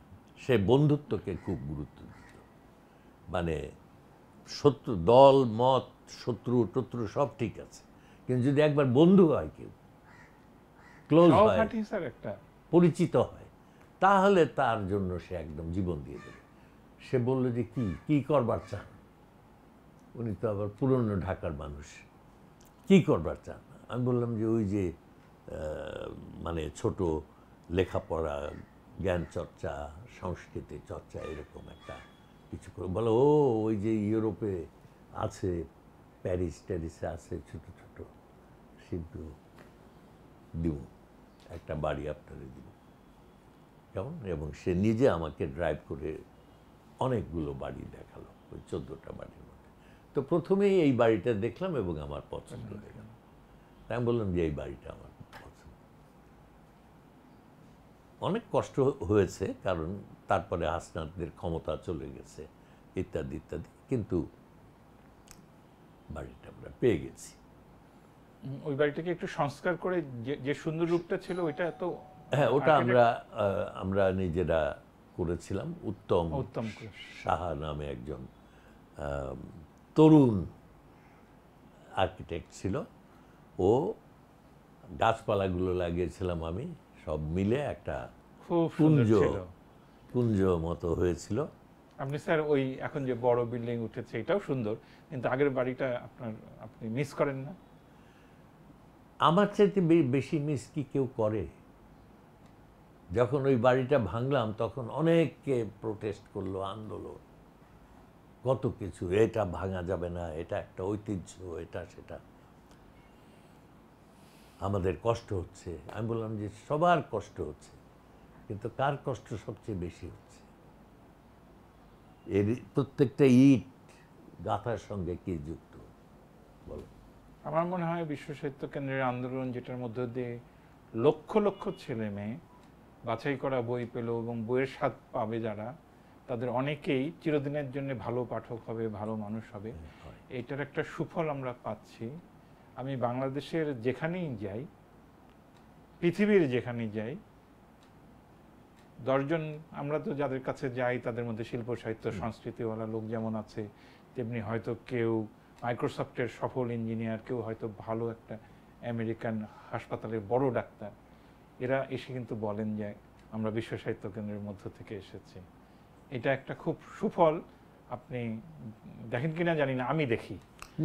সে বন্ধুত্বকে খুব গুরুত্ব দিত। মানে শত্রু দল মত, শত্রু টত্রু সব ঠিক আছে, কিন্তু যদি একবার বন্ধু হয়, কেউ ক্লোজ হয়, স্যার একটা পরিচিত হয়, তাহলে তার জন্য সে একদম জীবন দিয়ে দেবে। সে বলল যে কি করবার চান? উনি তো আবার পুরনো ঢাকার মানুষ, কি করবার চান? আমি বললাম যে ওই যে মানে ছোট লেখাপড়া, জ্ঞান চর্চা, সংস্কৃতি চর্চা, এরকম একটা কিছু করে। বলো ও ওই যে ইউরোপে আছে, প্যারিস ট্যারিসে আছে ছোট ছোট, সেগুলো দিব, একটা বাড়ি আপনারে দিব, কেমন? এবং সে নিজে আমাকে ড্রাইভ করে অনেকগুলো বাড়ি দেখালো, ওই 14টা বাড়ির মধ্যে। তো প্রথমেই এই বাড়িটা দেখলাম এবং আমার পছন্দ হয়ে গেল। আমি বললাম যে এই বাড়িটা আমার পছন্দ। অনেক কষ্ট হয়েছে, কারণ তারপরে হাসনাতদের ক্ষমতা চলে গেছে, ইত্যাদি ইত্যাদি, কিন্তু বাড়িটা আমরা পেয়ে গেছি। ওই বাড়িটাকে একটু সংস্কার করে যে সুন্দর রূপটা ছিল, ওইটা তো, হ্যাঁ, ওটা আমরা নিজেরা করেছিলাম। উত্তম সাহা নামে একজন তরুণ আর্কিটেক্ট ছিল, ও গাছপালাগুলো লাগিয়েছিলাম আমি, সব মিলে একটা কুঞ্জ মতো হয়েছিল। আপনি স্যার ওই এখন যে বড় বিল্ডিং উঠেছে এটাও সুন্দর, কিন্তু আগের বাড়িটা আপনি মিস করেন না? আমার চাইতে বেশি মিস কি কেউ করে? যখন ওই বাড়িটা ভাঙলাম তখন অনেকে প্রোটেস্ট করলো, আন্দোলন, কত কিছু, এটা ভাঙা যাবে না, এটা একটা ঐতিহ্য, এটা সেটা, আমাদের কষ্ট হচ্ছে। আমি বললাম যে সবার কষ্ট হচ্ছে, কিন্তু কার কষ্ট সবচেয়ে বেশি হচ্ছে? এর প্রত্যেকটা ইট গাথার সঙ্গে কি যুক্ত, বলো? আমার মনে হয় বিশ্ব সাহিত্য কেন্দ্রের আন্দোলন, যেটার মধ্য দিয়ে লক্ষ লক্ষ ছেলে মেয়ে বাছাই করা বই পেল এবং বইয়ের স্বাদ পাবে যারা, তাদের অনেকেই চিরদিনের জন্য ভালো পাঠক হবে, ভালো মানুষ হবে, এটার একটা সুফল আমরা পাচ্ছি। আমি বাংলাদেশের যেখানেই যাই, পৃথিবীর যেখানেই যাই, 10 জন আমরা তো যাদের কাছে যাই তাদের মধ্যে শিল্প সাহিত্য সংস্কৃতিওয়ালা লোক যেমন আছে, তেমনি হয়তো কেউ মাইক্রোসফটের সফল ইঞ্জিনিয়ার, কেউ হয়তো ভালো একটা আমেরিকান হাসপাতালের বড় ডাক্তার, এরা এসে কিন্তু বলেন যে আমরা বিশ্ব সাহিত্য কেন্দ্রের মধ্য থেকে এসেছি। এটা একটা খুব সুফল। আপনি দেখেন কিনা জানি না, আমি দেখি।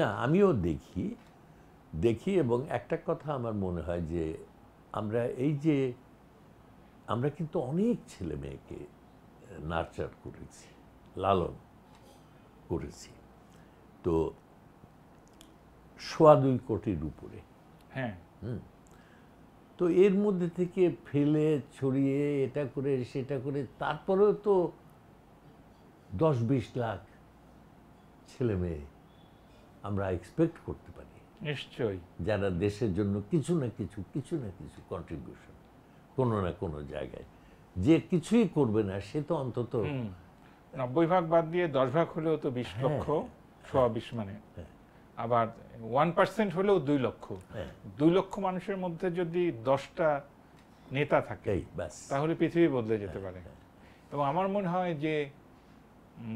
না, আমিও দেখি এবং একটা কথা আমার মনে হয় যে আমরা কিন্তু অনেক ছেলে মেয়েকে নার্চার করেছি, লালন করেছি, তো 2.25 কোটির উপরে। হ্যাঁ, তো এর মধ্যে থেকে ফেলে ছড়িয়ে এটা করে সেটা করে তারপরেও তো 10-20 লাখ ছেলে মেয়ে আমরা এক্সপেক্ট করতে পারি, নিশ্চয়ই, যারা দেশের জন্য কিছু না কিছু কন্ট্রিবিউশন কোনো না কোনো জায়গায়। যে কিছুই করবে না সে তো অন্তত 90 ভাগ বাদ দিয়ে 10 ভাগ হলেও তো 20 লক্ষ, 20 মানে আবার 1% হলেও 2 লক্ষ। 2 লক্ষ মানুষের মধ্যে যদি 10টা নেতা থাকে তাহলে পৃথিবী বদলে যেতে পারে। এবং আমার মনে হয় যে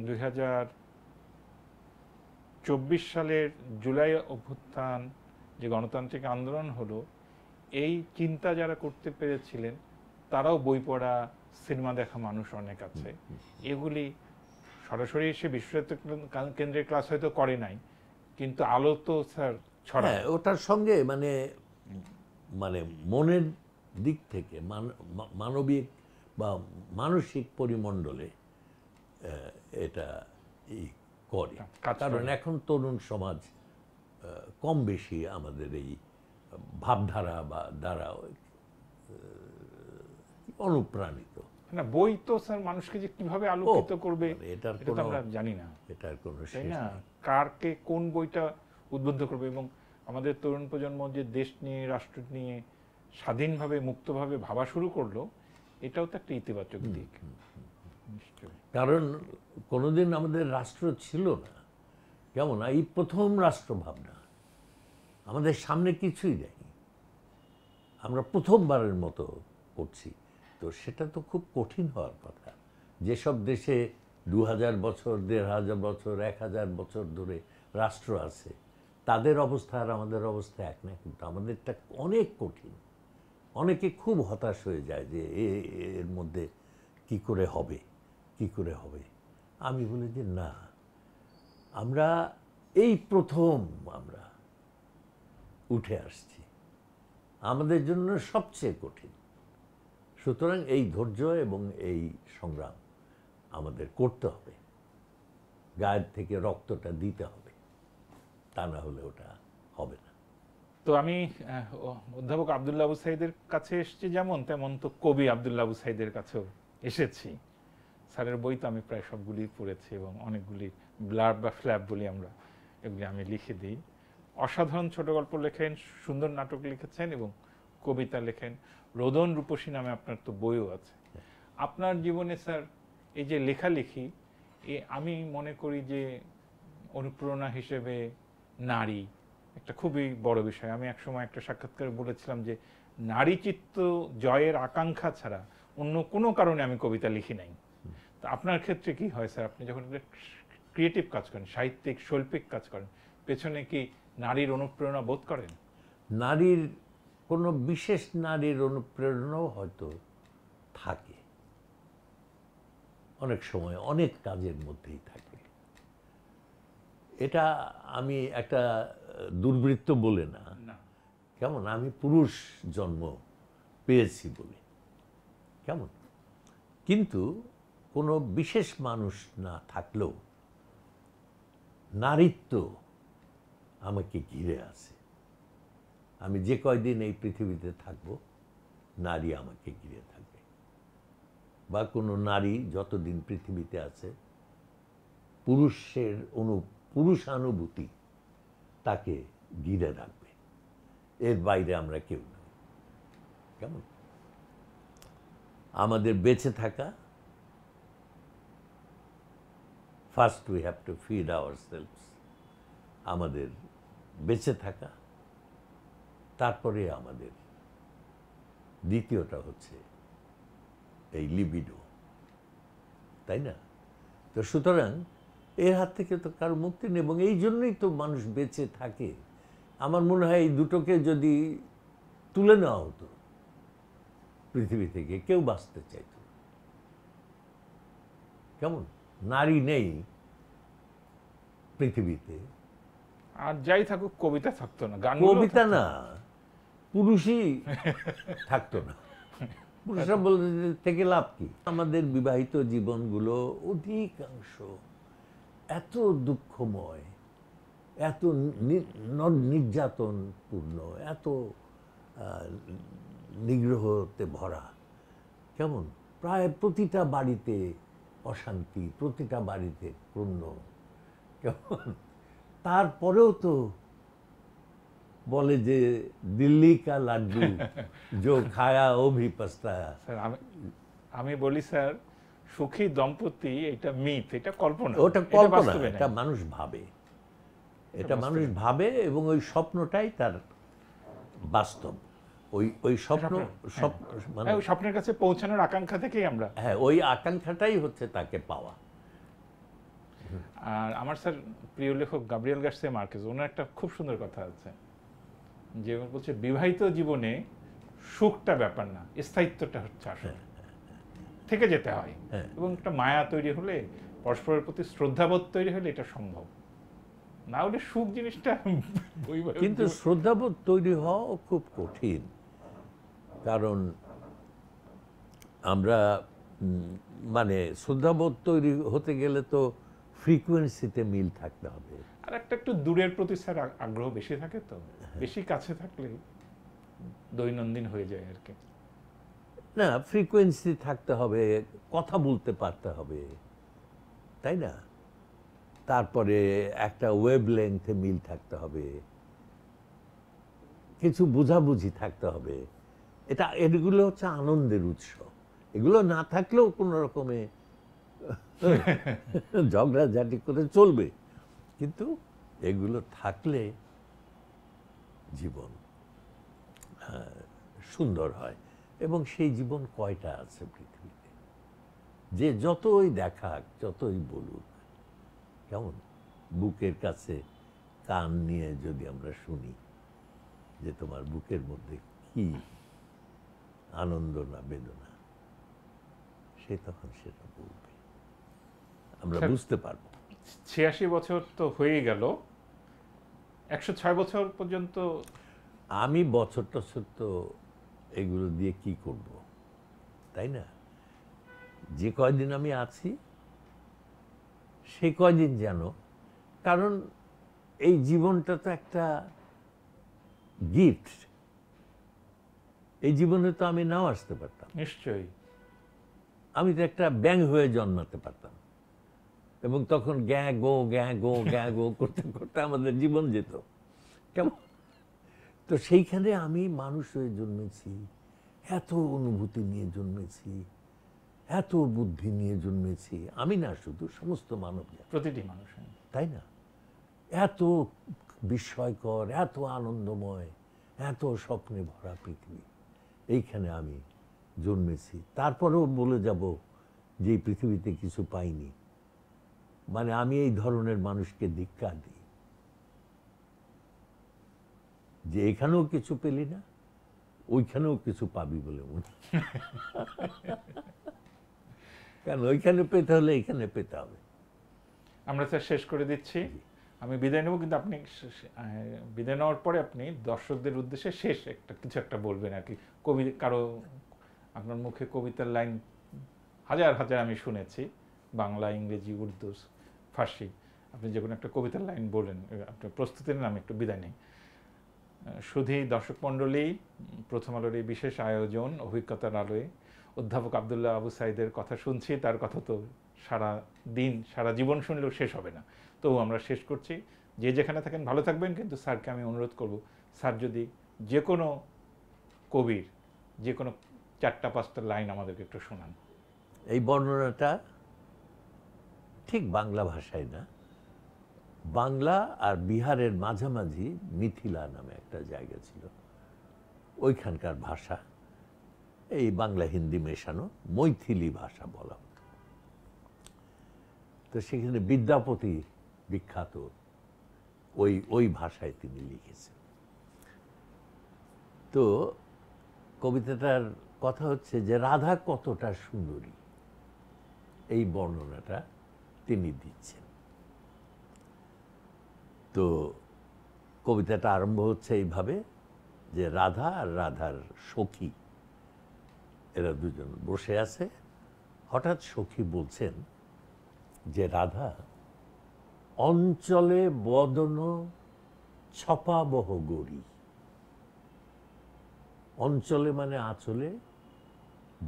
2024 সালের জুলাই অভ্যুত্থান, যে গণতান্ত্রিক আন্দোলন হলো, এই চিন্তা যারা করতে পেরেছিলেন তারাও বই পড়া, সিনেমা দেখা মানুষ অনেক আছে। এগুলি সরাসরি এসে বিশ্বসাহিত্য কেন্দ্রের ক্লাস হয়তো করে নাই, কিন্তু আলো তো স্যার ছড়ায়। ওটার সঙ্গে মানে মনের দিক থেকে মানবিক বা মানসিক পরিমণ্ডলে এটা করে। কারণ এখন তরুণ সমাজ কম বেশি আমাদের এই ভাবধারা বা দ্বারা অনুপ্রাণিত। না, বই তো স্যার মানুষকে যে কিভাবে আলোকিত করবে এটা তো আমরা জানি না। এটার কোনো তাই না, কারকে কোন বইটা উদ্বুদ্ধ করবে। এবং আমাদের তরুণ প্রজন্ম যে দেশ নিয়ে, রাষ্ট্র নিয়ে স্বাধীনভাবে মুক্তভাবে ভাবা শুরু করলো, এটাও তো একটা ইতিবাচক দিক। কারণ কোনোদিন আমাদের রাষ্ট্র ছিল না, কেমন এই প্রথম রাষ্ট্র ভাবনা, আমাদের সামনে কিছুই নেই, আমরা প্রথমবারের মতো করছি। তো সেটা তো খুব কঠিন হওয়ার কথা। যেসব দেশে 2000 বছর, 1500 বছর, 1000 বছর ধরে রাষ্ট্র আছে, তাদের অবস্থা আর আমাদের অবস্থা এক না, কিন্তু আমাদেরটা অনেক কঠিন। অনেকে খুব হতাশ হয়ে যায় যে এর মধ্যে কি করে হবে। আমি বলি যে না, আমরা এই প্রথম আমরা উঠে আসছি, আমাদের জন্য সবচেয়ে কঠিন। সুতরাং এই ধৈর্য এবং এই সংগ্রাম আমাদের করতে হবে, গায়ের থেকে রক্তটা দিতে হবে, তা না হলে ওটা হবে না। তো আমি অধ্যাপক আব্দুল্লাহ আবু সাঈদের কাছে এসেছি যেমন, তেমন তো কবি আব্দুল্লাহ আবু সাঈদের কাছেও এসেছি। স্যারের বই তো আমি প্রায় সবগুলি পড়েছি এবং অনেকগুলি ব্লার্ব বা ফ্ল্যাপ বলি আমরা, এগুলি আমি লিখে দিই। অসাধারণ ছোট গল্প লেখেন, সুন্দর নাটক লিখেছেন এবং কবিতা লেখেন। রোদন রূপসী নামে আপনার তো বইও আছে। আপনার জীবনে স্যার এই যে লেখালেখি, আমি মনে করি যে অনুপ্রেরণা হিসেবে নারী একটা খুবই বড় বিষয়। আমি একসময় একটা সাক্ষাৎকারে বলেছিলাম যে নারী চিত্ত জয়ের আকাঙ্ক্ষা ছাড়া অন্য কোনো কারণে আমি কবিতা লিখি নাই। তো আপনার ক্ষেত্রে কি হয় স্যার, আপনি যখন ক্রিয়েটিভ কাজ করেন, সাহিত্যিক শৈল্পিক কাজ করেন, পেছনে কি নারীর অনুপ্রেরণা বোধ করেন? নারীর কোনো বিশেষ নারীর অনুপ্রেরণাও হয়তো থাকে, অনেক সময় অনেক কাজের মধ্যেই থাকে। এটা আমি একটা দুর্বৃত্ত বলে না, কেমন আমি পুরুষ জন্ম পেয়েছি বলে, কেমন, কিন্তু কোনো বিশেষ মানুষ না থাকলেও নারীত্ব আমাকে ঘিরে আছে। আমি যে কয়দিন এই পৃথিবীতে থাকব, নারী আমাকে ঘিরে থাকবে, বা কোনো নারী যতদিন পৃথিবীতে আছে, পুরুষানুভূতি তাকে ঘিরে রাখবে। এর বাইরে আমরা কেউ নই, কেমন। আমাদের বেঁচে থাকা, first we have to feed ourselves, আমাদের বেঁচে থাকা, তারপরে আমাদের দ্বিতীয়টা হচ্ছে এই লিবিডো, তাই না? তো সুতরাং এর হাত থেকে তো কারো মুক্তি নেই, এবং এই জন্যই তো মানুষ বেঁচে থাকে। আমার মনে হয় এই দুটোকে যদি তুলে নেওয়া হতো পৃথিবী থেকে, কেউ বাঁচতে চাইত না। কেমন? নারী নেই পৃথিবীতে, আর যাই থাকুক কবিতা থাকতো না, গান কবিতা না, পুরুষই থাকতো না। পুরুষরা বলতে থেকে লাভ কি? আমাদের বিবাহিত জীবনগুলো অধিকাংশ এত দুঃখময়, এত নির্যাতনপূর্ণ, এত নিগ্রহতে ভরা। কেমন? প্রায় প্রতিটা বাড়িতে অশান্তি, প্রতিটা বাড়িতে ক্রুণ্ণ। কেমন? তারপরেও তো বলে যে দিল্লি কা লাড্ডু জো খায়া ও ভি পস্তায়া। স্যার আমি বলি স্যার, সুখী দম্পতি এটা মিথ, এটা কল্পনা। ওটা কল্পনা, বাস্তবে নাই। এটা মানুষ ভাবে, এটা মানুষ ভাবে, এবং ওই স্বপ্নটাই তার বাস্তব। ওই স্বপ্ন, মানে ওই স্বপ্নের কাছে পৌঁছানোর আকাঙ্ক্ষা থেকেই আমরা। হ্যাঁ, ওই আকাঙ্ক্ষাটাই হচ্ছে তাকে পাওয়া। আর আমার স্যার প্রিয় লেখক গাব্রিয়েল গার্সিয়া মার্কেজ, ওনার একটা খুব সুন্দর কথা আছে, যে বলছে বিবাহিত জীবনে সুখটা ব্যাপার না, স্থায়িত্বটা হচ্ছে আসলে। থেকে যেতে হয়, এবং একটা মায়া তৈরি হলে, পরস্পরের প্রতি শ্রদ্ধাবোধ তৈরি হলে এটা সম্ভব। না হলে সুখ জিনিসটা কিন্তু শ্রদ্ধাবোধ তৈরি হওয়া খুব কঠিন, কারণ আমরা মানে শ্রদ্ধাবোধ তৈরি হতে গেলে তো ফ্রিকোয়েন্সিতে মিল থাকতে হবে। আর একটু দূরের প্রতি স্যার আগ্রহ বেশি থাকে, তো বেশি কাছে থাকলে দৈনন্দিন হয়ে যায় আর কি। না, ফ্রিকোয়েন্সি থাকতে হবে, কথা বলতে পারতে হবে, তাই না? তারপরে একটা ওয়েভ লেংথে মিল থাকতে হবে, কিছু বোঝাবুঝি থাকতে হবে। এগুলো হচ্ছে আনন্দের উৎস। এগুলো না থাকলেও কোনো রকমে ঝগড়াঝাটি করে চলবে, কিন্তু এগুলো থাকলে জীবন সুন্দর হয়। এবং সেই জীবন কয়টা আছে পৃথিবীতে? যে যতই দেখাক, যতই বলুক, কেমন? বুকের কাছে কান নিয়ে যদি আমরা শুনি যে তোমার বুকের মধ্যে কি আনন্দ না বেদনা, সে তখন সেটা বলবে, আমরা বুঝতে পারবো। 86 বছর তো হয়ে গেল, 106 বছর পর্যন্ত আমি বছর টছর তো এগুলো দিয়ে কি করব, তাই না? যে কয়দিন আমি আছি সেই কয়দিন যেন, কারণ এই জীবনটা তো একটা গিফট। এই জীবনে তো আমি নাও আসতে পারতাম, নিশ্চয়ই। আমি তো একটা ব্যাঙ হয়ে জন্মাতে পারতাম, এবং তখন গ্যাঁ গো গ্যাঁ গো গ্যাঁ গো করতে করতে আমাদের জীবন যেত। কেমন? তো সেইখানে আমি মানুষ হয়ে জন্মেছি, এত অনুভূতি নিয়ে জন্মেছি, এত বুদ্ধি নিয়ে জন্মেছি। আমি না, শুধু সমস্ত মানব জাতি, প্রতিটি মানুষ, তাই না? এত বিস্ময়কর, এত আনন্দময়, এত স্বপ্নে ভরা পৃথিবী, এইখানে আমি জন্মেছি। তারপরেও বলে যাব যে এই পৃথিবীতে কিছু পাইনি, মানে আমি এই ধরনের মানুষকে ধিক্কার দিই যে এখানেও কিছু পেলি না, ওইখানেও কিছু পাবি বলে মনে। কেন? ওইখানে পেতে হলে এখানে পেতে হবে। আমরা স্যার শেষ করে দিচ্ছি, আমি বিদায় নেব, কিন্তু আপনি বিদায় নেওয়ার পরে আপনি দর্শকদের উদ্দেশ্যে শেষ কিছু একটা বলবেন আর কি। কারো আপনার মুখে কবিতার লাইন হাজার হাজার আমি শুনেছি, বাংলা, ইংরেজি, উর্দু, ফার্সি। আপনি যে কোনো একটা কবিতার লাইন বলেন, আপনার প্রস্তুতি নেন, আমি একটু বিদায় নেই। শুধুই দর্শক মণ্ডলী, প্রথম আলোর এই বিশেষ আয়োজন অভিজ্ঞতার আলোয় অধ্যাপক আবদুল্লাহ আবু সাঈদের কথা শুনছি। তার কথা তো সারা দিন, সারা জীবন শুনলেও শেষ হবে না। তো আমরা শেষ করছি। যে যেখানে থাকেন ভালো থাকবেন, কিন্তু স্যারকে আমি অনুরোধ করব, স্যার যদি যে কোনো কবির যে কোনো 4-5টা লাইন আমাদেরকে একটু শোনান। এই বর্ণনাটা ঠিক বাংলা ভাষায় না, বাংলা আর বিহারের মাঝামাঝি মিথিলা নামে একটা জায়গা ছিল, ওইখানকার ভাষা। এই বাংলা হিন্দি মেশানো মৈথিলি ভাষা বলা হতো। তো সেখানে বিদ্যাপতি বিখ্যাত ওই ভাষায় তিনি লিখেছেন। তো কবিতাটার কথা হচ্ছে যে রাধা কতটা সুন্দরী, এই বর্ণনাটা তিনি দিচ্ছেন। তো কবিতাটা আরম্ভ হচ্ছে এইভাবে যে রাধা আর রাধার সখী এরা দুজন বসে আছে। হঠাৎ সখী বলছেন যে রাধা অঞ্চলে বদন ছপাবহ গরি। অঞ্চলে মানে আঁচলে,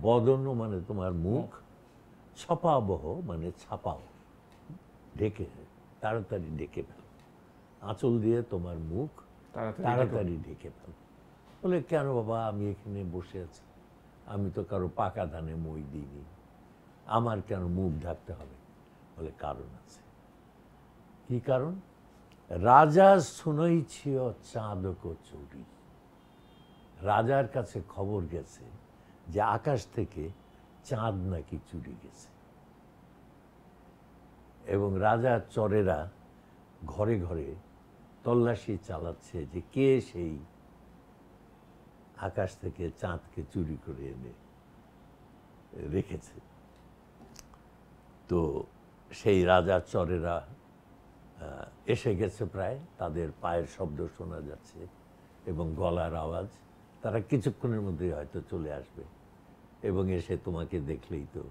বদন মানে তোমার মুখ, ছপাবহ মানে ছাপাও, ঢেকে তাড়াতাড়ি ঢেকে ফেল, আঁচল দিয়ে তোমার মুখ তাড়াতাড়ি ঢেকে ফেল। বলে কেন বাবা, আমি এখানে বসে আছি, আমি তো কারো পাকা ধানে মই দিইনি, আমার কেন মুখ ঢাকতে হবে? বলে কারণ আছে। কি কারণ? রাজা শুনেছিল চাঁদক চুরি। রাজার কাছে খবর গেছে যে আকাশ থেকে চাঁদ নাকি চুরি গেছে, এবং রাজার চরেরা ঘরে ঘরে তল্লাশি চালাচ্ছে যে কে সেই আকাশ থেকে চাঁদকে চুরি করে এনে রেখেছে। তো সেই রাজার চরেরা এসে গেছে প্রায়, তাদের পায়ের শব্দ শোনা যাচ্ছে এবং গলার আওয়াজ। তারা কিছুক্ষণের মধ্যেই হয়তো চলে আসবে এবং এসে তোমাকে দেখলেই তো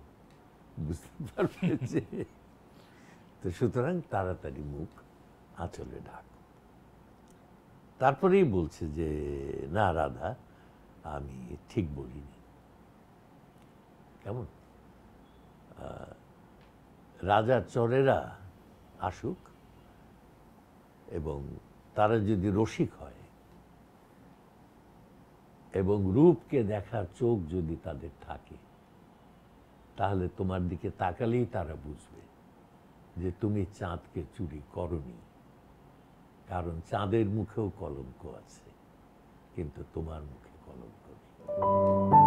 বুঝতে পারবে যে, তো সুতরাং তাড়াতাড়ি মুখ আঁচলে ঢাক। তারপরেই বলছে যে না রাধা, আমি ঠিক বলিনি। কেমন? রাজার চরেরা আসুক এবং তারা যদি রসিক হয় এবং রূপকে দেখার চোখ যদি তাদের থাকে, তাহলে তোমার দিকে তাকালেই তারা বুঝবে যে তুমি চাঁদকে চুরি করনি। কারণ চাঁদের মুখেও কলঙ্ক আছে, কিন্তু তোমার মুখে কলঙ্ক নেই।